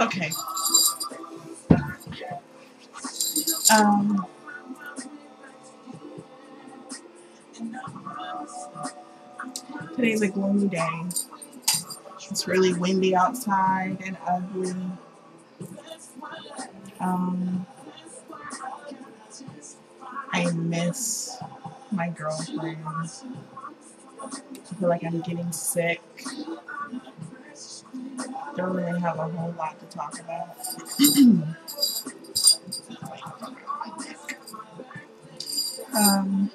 Okay. Today's a gloomy day. It's really windy outside and ugly. Um, I miss my girlfriend. I feel like I'm getting sick. Don't really have a whole lot to talk about. um,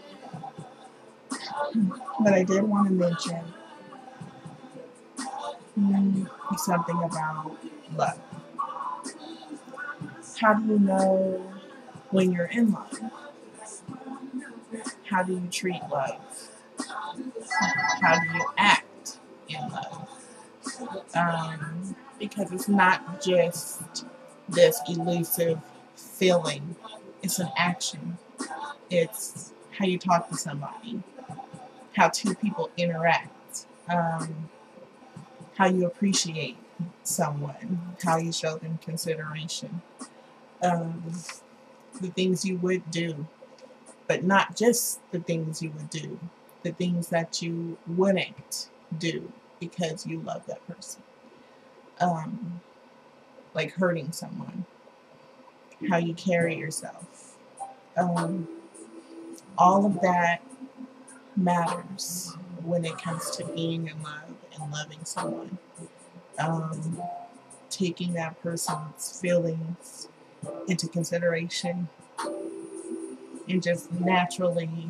but I did want to mention something about love. How do you know when you're in love? How do you treat love? How do you act in love? Because it's not just this elusive feeling, it's an action. It's how you talk to somebody, how two people interact, how you appreciate someone, how you show them consideration, the things you would do, but not just the things you would do, the things that you wouldn't do because you love that person. Like hurting someone, how you carry yourself. All of that matters when it comes to being in love and loving someone. Taking that person's feelings into consideration and just naturally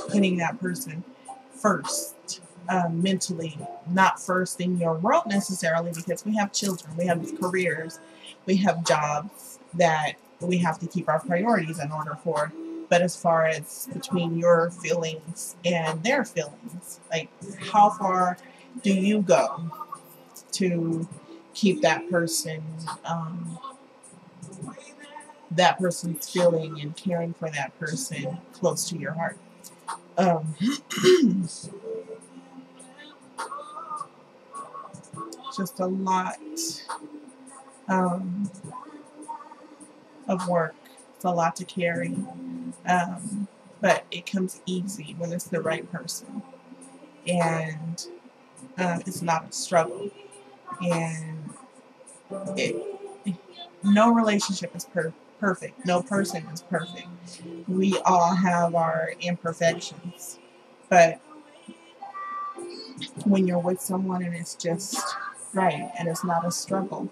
putting that person first, mentally, not first in your world necessarily, because we have children, we have careers, we have jobs that we have to keep our priorities in order for. But as far as between your feelings and their feelings, like how far do you go to keep that person's feeling and caring for that person close to your heart? Just a lot of work. It's a lot to carry. But it comes easy when it's the right person. And it's not a struggle. And no relationship is perfect. No person is perfect. We all have our imperfections. But when you're with someone and it's just right and it's not a struggle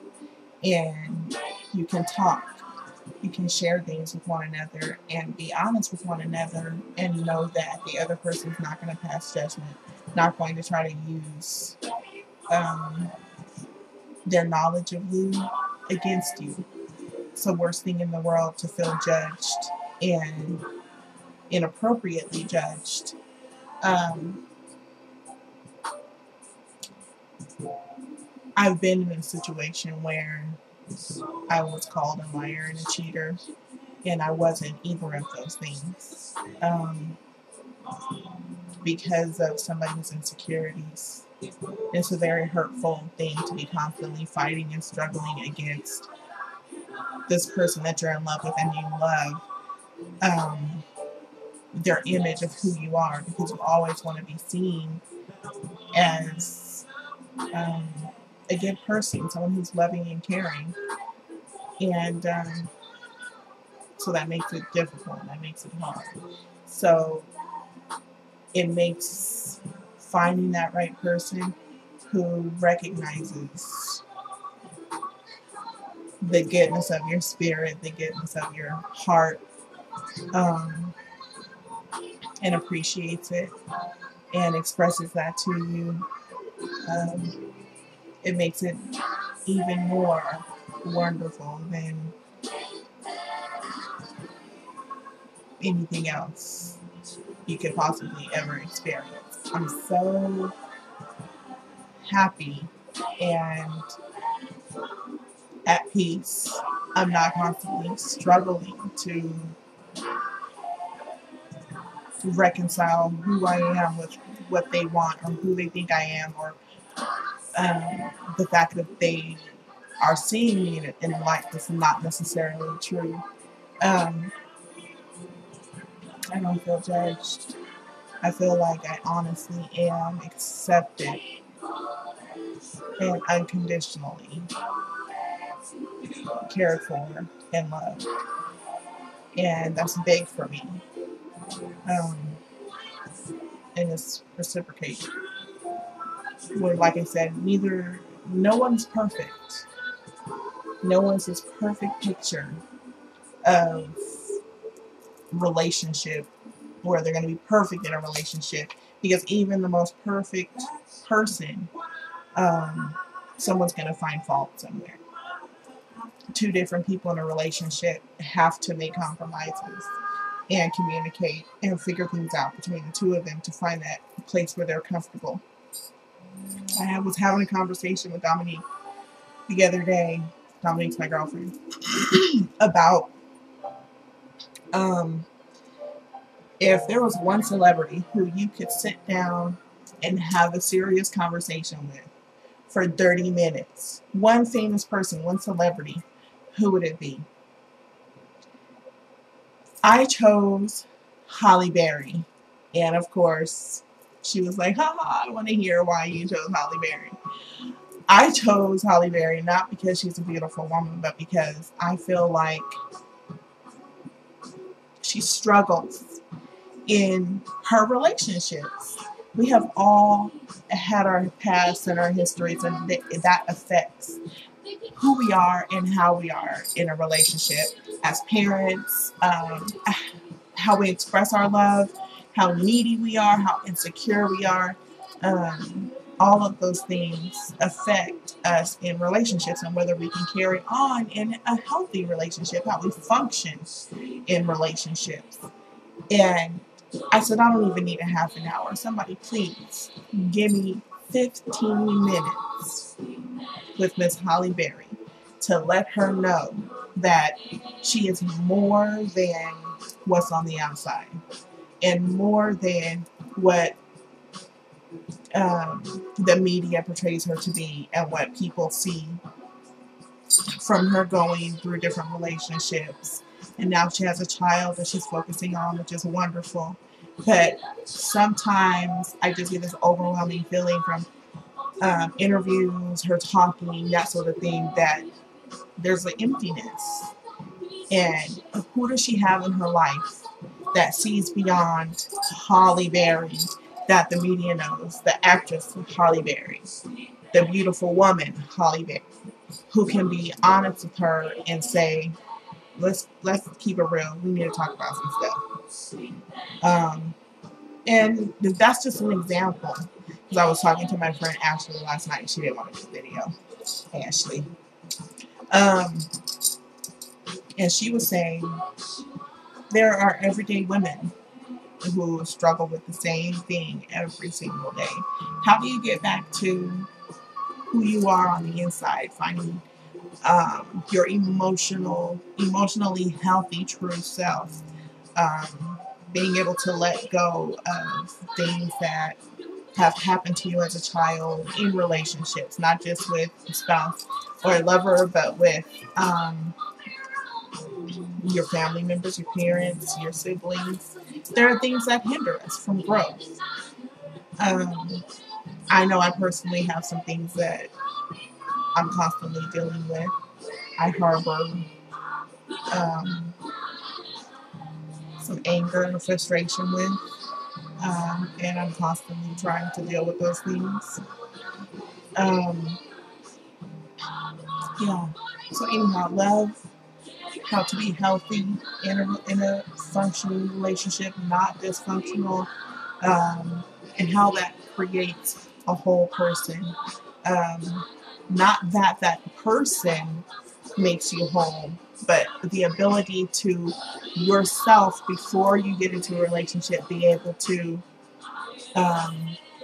and you can talk, you can share things with one another and be honest with one another and know that the other person's not going to pass judgment, not going to try to use their knowledge of you against you. It's the worst thing in the world to feel judged and inappropriately judged. I've been in a situation where I was called a liar and a cheater, and I wasn't either of those things because of somebody's insecurities. It's a very hurtful thing to be constantly fighting and struggling against this person that you're in love with and you love, their image of who you are, because you always want to be seen as a good person, someone who's loving and caring. And so that makes it difficult, that makes it hard. So it makes finding that right person who recognizes the goodness of your spirit, the goodness of your heart, and appreciates it and expresses that to you. It makes it even more wonderful than anything else you could possibly ever experience. I'm so happy and at peace. I'm not constantly struggling to reconcile who I am with what they want or who they think I am, or the fact that they are seeing me in a light that's not necessarily true. I don't feel judged. I feel like I honestly am accepted and unconditionally cared for and loved. And that's big for me. And it's reciprocated. Where, like I said, no one's perfect. No one's this perfect picture of relationship where they're going to be perfect in a relationship, because even the most perfect person, someone's going to find fault somewhere. Two different people in a relationship have to make compromises and communicate and figure things out between the two of them to find that place where they're comfortable. I was having a conversation with Dominique the other day. Dominique's my girlfriend. About if there was one celebrity who you could sit down and have a serious conversation with for 30 minutes, one famous person, one celebrity, who would it be? I chose Halle Berry. And of course, she was like, haha, I want to hear why you chose Halle Berry. I chose Halle Berry not because she's a beautiful woman, but because I feel like she struggles in her relationships. We have all had our past and our histories, and that affects who we are and how we are in a relationship as parents, how we express our love, how needy we are, how insecure we are. All of those things affect us in relationships and whether we can carry on in a healthy relationship, how we function in relationships. And I said, I don't even need a half an hour. Somebody please give me 15 minutes with Miss Halle Berry to let her know that she is more than what's on the outside and more than what the media portrays her to be and what people see from her going through different relationships. And now she has a child that she's focusing on, which is wonderful. But sometimes I just get this overwhelming feeling from interviews, her talking, that sort of thing, that there's an emptiness. And who does she have in her life that sees beyond Halle Berry, that the media knows, the actress Halle Berry, the beautiful woman Halle Berry, who can be honest with her and say, let's keep it real, we need to talk about some stuff. And that's just an example, because I was talking to my friend Ashley last night. She didn't want to do the video. Ashley. And she was saying there are everyday women who struggle with the same thing every single day. How do you get back to who you are on the inside, finding your emotionally healthy, true self, being able to let go of things that have happened to you as a child in relationships, not just with a spouse or a lover, but with your family members, your parents, your siblings. There are things that hinder us from growth. I know I personally have some things that I'm constantly dealing with. I harbor some anger and frustration with, and I'm constantly trying to deal with those things. Yeah. So anyhow, love, how to be healthy in a functioning relationship, not dysfunctional, and how that creates a whole person. Not that person makes you whole, but the ability to yourself, before you get into a relationship, be able to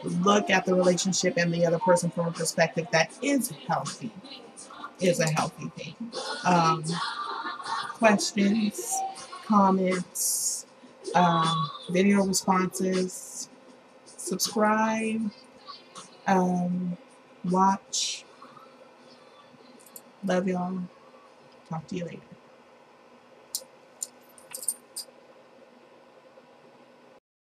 look at the relationship and the other person from a perspective that is healthy, is a healthy thing. Questions, comments, video responses. Subscribe. Watch. Love y'all. Talk to you later.